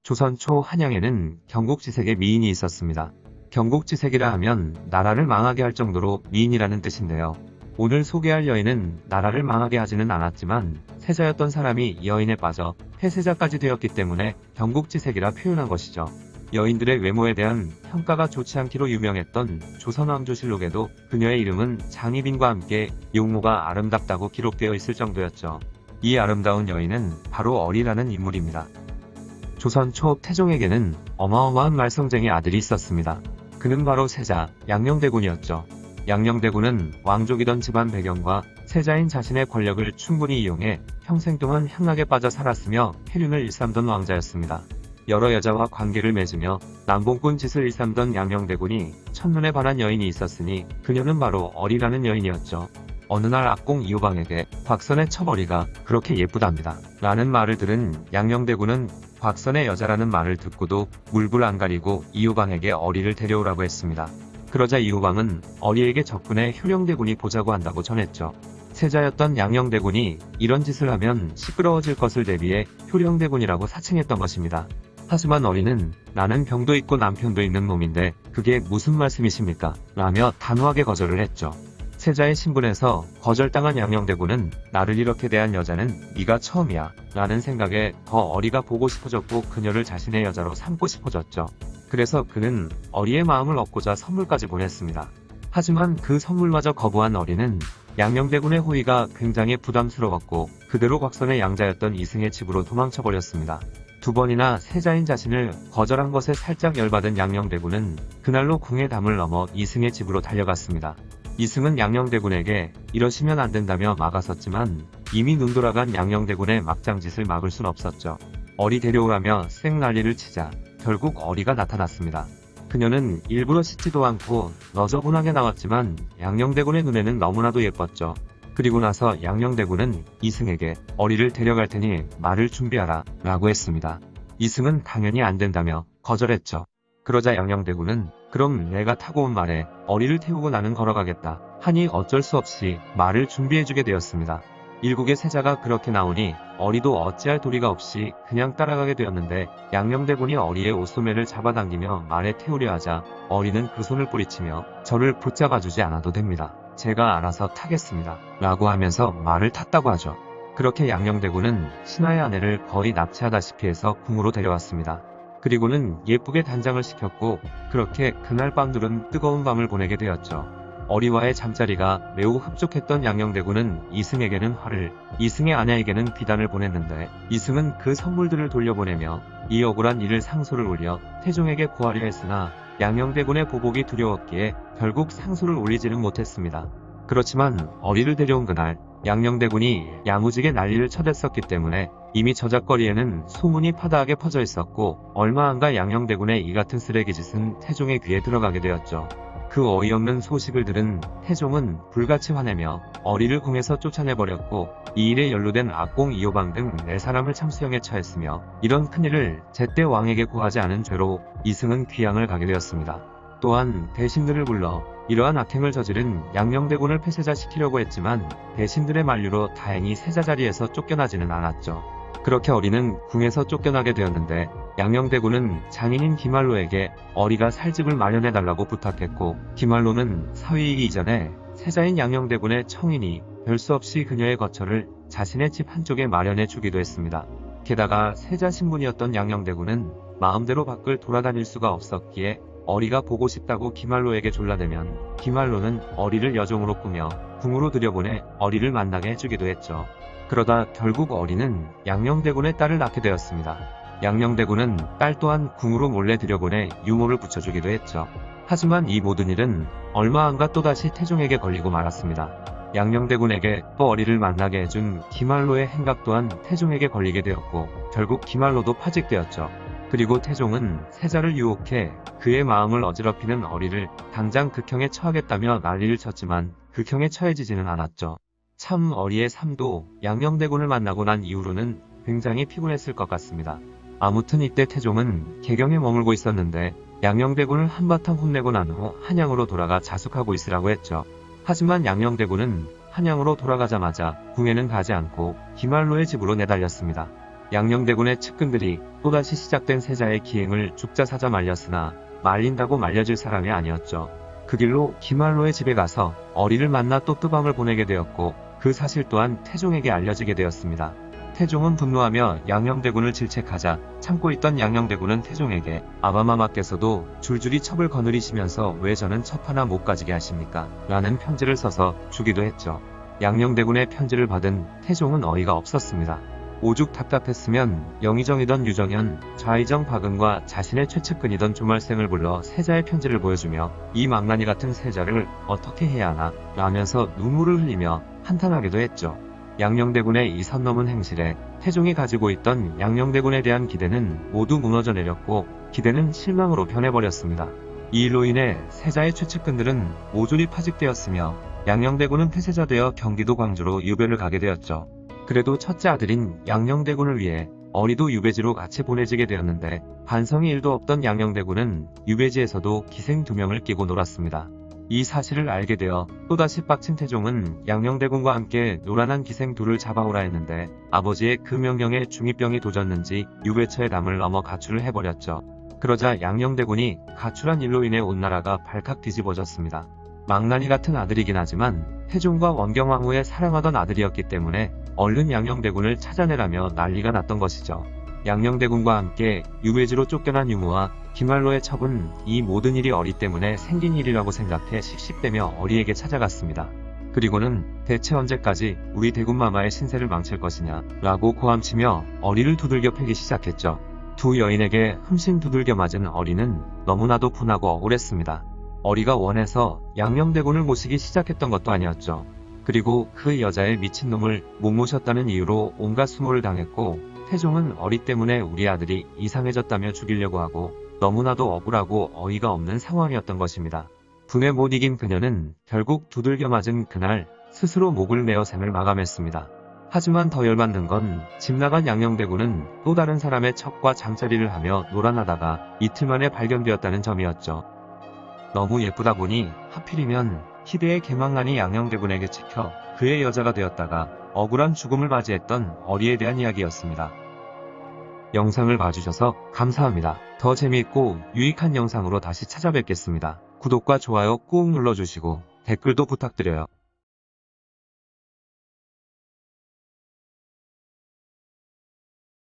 조선 초 한양에는 경국지색의 미인이 있었습니다. 경국지색이라 하면 나라를 망하게 할 정도로 미인이라는 뜻인데요. 오늘 소개할 여인은 나라를 망하게 하지는 않았지만 세자였던 사람이 여인에 빠져 폐세자까지 되었기 때문에 경국지색이라 표현한 것이죠. 여인들의 외모에 대한 평가가 좋지 않기로 유명했던 조선왕조실록에도 그녀의 이름은 장희빈과 함께 용모가 아름답다고 기록되어 있을 정도였죠. 이 아름다운 여인은 바로 어리라는 인물입니다. 조선 초 태종에게는 어마어마한 말썽쟁이 아들이 있었습니다. 그는 바로 세자 양녕대군이었죠. 양녕대군은 왕족이던 집안 배경과 세자인 자신의 권력을 충분히 이용해 평생 동안 향락에 빠져 살았으며 폐륜을 일삼던 왕자였습니다. 여러 여자와 관계를 맺으며 남봉꾼 짓을 일삼던 양녕대군이 첫눈에 반한 여인이 있었으니 그녀는 바로 어리라는 여인이었죠. 어느 날 악공 이호방에게 곽선의 처벌이가 그렇게 예쁘답니다 라는 말을 들은 양녕대군은 곽선의 여자라는 말을 듣고도 물불 안 가리고 이호방에게 어리를 데려오라고 했습니다. 그러자 이호방은 어리에게 접근해 효령대군이 보자고 한다고 전했죠. 세자였던 양녕대군이 이런 짓을 하면 시끄러워질 것을 대비해 효령대군이라고 사칭했던 것입니다. 하지만 어리는 나는 병도 있고 남편도 있는 놈인데 그게 무슨 말씀이십니까? 라며 단호하게 거절을 했죠. 세자의 신분에서 거절당한 양녕대군은 나를 이렇게 대한 여자는 네가 처음이야 라는 생각에 더 어리가 보고 싶어졌고 그녀를 자신의 여자로 삼고 싶어졌죠. 그래서 그는 어리의 마음을 얻고자 선물까지 보냈습니다. 하지만 그 선물마저 거부한 어리는 양녕대군의 호의가 굉장히 부담스러웠고 그대로 곽선의 양자였던 이승의 집으로 도망쳐버렸습니다. 두 번이나 세자인 자신을 거절한 것에 살짝 열받은 양녕대군은 그날로 궁의 담을 넘어 이승의 집으로 달려갔습니다. 이승은 양녕대군에게 이러시면 안 된다며 막아섰지만 이미 눈돌아간 양녕대군의 막장짓을 막을 순 없었죠. 어리 데려오라며 쌩 난리를 치자 결국 어리가 나타났습니다. 그녀는 일부러 씻지도 않고 너저분하게 나왔지만 양녕대군의 눈에는 너무나도 예뻤죠. 그리고 나서 양녕대군은 이승에게 어리를 데려갈 테니 말을 준비하라 라고 했습니다. 이승은 당연히 안 된다며 거절했죠. 그러자 양녕대군은 그럼 내가 타고 온 말에 어리를 태우고 나는 걸어가겠다 하니 어쩔 수 없이 말을 준비해주게 되었습니다. 일국의 세자가 그렇게 나오니 어리도 어찌할 도리가 없이 그냥 따라가게 되었는데 양녕대군이 어리의 옷소매를 잡아당기며 말에 태우려 하자 어리는 그 손을 뿌리치며 저를 붙잡아주지 않아도 됩니다. 제가 알아서 타겠습니다 라고 하면서 말을 탔다고 하죠. 그렇게 양녕대군은 신하의 아내를 거의 납치하다시피 해서 궁으로 데려왔습니다. 그리고는 예쁘게 단장을 시켰고 그렇게 그날 밤들은 뜨거운 밤을 보내게 되었죠. 어리와의 잠자리가 매우 흡족했던 양녕대군은 이승에게는 화를, 이승의 아내에게는 비단을 보냈는데 이승은 그 선물들을 돌려보내며 이 억울한 일을 상소를 올려 태종에게 고하려 했으나 양녕대군의 보복이 두려웠기에 결국 상소를 올리지는 못했습니다. 그렇지만 어리를 데려온 그날 양녕대군이 야무지게 난리를 쳐댔었기 때문에 이미 저작거리에는 소문이 파다하게 퍼져 있었고 얼마 안가 양녕대군의 이 같은 쓰레기짓은 태종의 귀에 들어가게 되었죠. 그 어이없는 소식을 들은 태종은 불같이 화내며 어리를 궁에서 쫓아내버렸고 이 일에 연루된 악공 이호방 등 4사람을 참수형에 처했으며 이런 큰일을 제때 왕에게 고하지 않은 죄로 이승은 귀양을 가게 되었습니다. 또한 대신들을 불러 이러한 악행을 저지른 양녕대군을 폐세자시키려고 했지만 대신들의 만류로 다행히 세자 자리에서 쫓겨나지는 않았죠. 그렇게 어리는 궁에서 쫓겨나게 되었는데 양녕대군은 장인인 기말로에게 어리가 살 집을 마련해달라고 부탁했고 기말로는 사위이기 이전에 세자인 양녕대군의 청인이 별 수 없이 그녀의 거처를 자신의 집 한쪽에 마련해 주기도 했습니다. 게다가 세자 신분이었던 양녕대군은 마음대로 밖을 돌아다닐 수가 없었기에 어리가 보고 싶다고 기말로에게 졸라대면 기말로는 어리를 여종으로 꾸며 궁으로 들여보내 어리를 만나게 해주기도 했죠. 그러다 결국 어리는 양녕대군의 딸을 낳게 되었습니다. 양녕대군은 딸 또한 궁으로 몰래 들여보내 유모를 붙여주기도 했죠. 하지만 이 모든 일은 얼마 안가 또다시 태종에게 걸리고 말았습니다. 양녕대군에게 또 어리를 만나게 해준 기말로의 행각 또한 태종에게 걸리게 되었고 결국 기말로도 파직되었죠. 그리고 태종은 세자를 유혹해 그의 마음을 어지럽히는 어리를 당장 극형에 처하겠다며 난리를 쳤지만 극형에 처해지지는 않았죠. 참 어리의 삶도 양녕대군을 만나고 난 이후로는 굉장히 피곤했을 것 같습니다. 아무튼 이때 태종은 개경에 머물고 있었는데 양녕대군을 한바탕 혼내고 난 후 한양으로 돌아가 자숙하고 있으라고 했죠. 하지만 양녕대군은 한양으로 돌아가자마자 궁에는 가지 않고 기말로의 집으로 내달렸습니다. 양녕대군의 측근들이 또다시 시작된 세자의 기행을 죽자사자 말렸으나 말린다고 말려질 사람이 아니었죠. 그 길로 김할로의 집에 가서 어리를 만나 또 뜨밤을 보내게 되었고 그 사실 또한 태종에게 알려지게 되었습니다. 태종은 분노하며 양녕대군을 질책하자 참고 있던 양녕대군은 태종에게 아바마마께서도 줄줄이 첩을 거느리시면서 왜 저는 첩 하나 못 가지게 하십니까? 라는 편지를 써서 주기도 했죠. 양녕대군의 편지를 받은 태종은 어이가 없었습니다. 오죽 답답했으면 영의정이던 유정현, 좌의정 박은과 자신의 최측근이던 조말생을 불러 세자의 편지를 보여주며 이 망나니 같은 세자를 어떻게 해야 하나 라면서 눈물을 흘리며 한탄하기도 했죠. 양녕대군의 이 선 넘은 행실에 태종이 가지고 있던 양녕대군에 대한 기대는 모두 무너져 내렸고 기대는 실망으로 변해버렸습니다. 이 일로 인해 세자의 최측근들은 모조리 파직되었으며 양녕대군은 폐쇄자 되어 경기도 광주로 유배를 가게 되었죠. 그래도 첫째 아들인 양녕대군을 위해 어리도 유배지로 같이 보내지게 되었는데 반성이 1도 없던 양녕대군은 유배지에서도 기생 2명을 끼고 놀았습니다. 이 사실을 알게 되어 또다시 빡친 태종은 양녕대군과 함께 노란한 기생 2를 잡아오라 했는데 아버지의 그 명령에 중2병이 도졌는지 유배처의 담을 넘어 가출을 해버렸죠. 그러자 양녕대군이 가출한 일로 인해 온 나라가 발칵 뒤집어졌습니다. 망나니 같은 아들이긴 하지만 태종과 원경왕후의 사랑하던 아들이었기 때문에 얼른 양녕대군을 찾아내라며 난리가 났던 것이죠. 양녕대군과 함께 유배지로 쫓겨난 유무와 김할로의 첩은 이 모든 일이 어리 때문에 생긴 일이라고 생각해 씩씩대며 어리에게 찾아갔습니다. 그리고는 대체 언제까지 우리 대군마마의 신세를 망칠 것이냐 라고 고함치며 어리를 두들겨 패기 시작했죠. 두 여인에게 흠씬 두들겨 맞은 어리는 너무나도 분하고 억울했습니다. 어리가 원해서 양녕대군을 모시기 시작했던 것도 아니었죠. 그리고 그 여자의 미친놈을 못 모셨다는 이유로 온갖 수모를 당했고 태종은 어리 때문에 우리 아들이 이상해졌다며 죽이려고 하고 너무나도 억울하고 어이가 없는 상황이었던 것입니다. 분에 못 이긴 그녀는 결국 두들겨 맞은 그날 스스로 목을 내어 생을 마감했습니다. 하지만 더 열받는 건 집 나간 양녕대군은 또 다른 사람의 첩과 잠자리를 하며 놀아나다가 이틀 만에 발견되었다는 점이었죠. 너무 예쁘다 보니 하필이면 희대의 개망난이 양녕대군에게 찍혀 그의 여자가 되었다가 억울한 죽음을 맞이했던 어리에 대한 이야기였습니다. 영상을 봐주셔서 감사합니다. 더 재미있고 유익한 영상으로 다시 찾아뵙겠습니다. 구독과 좋아요 꾹 눌러주시고 댓글도 부탁드려요.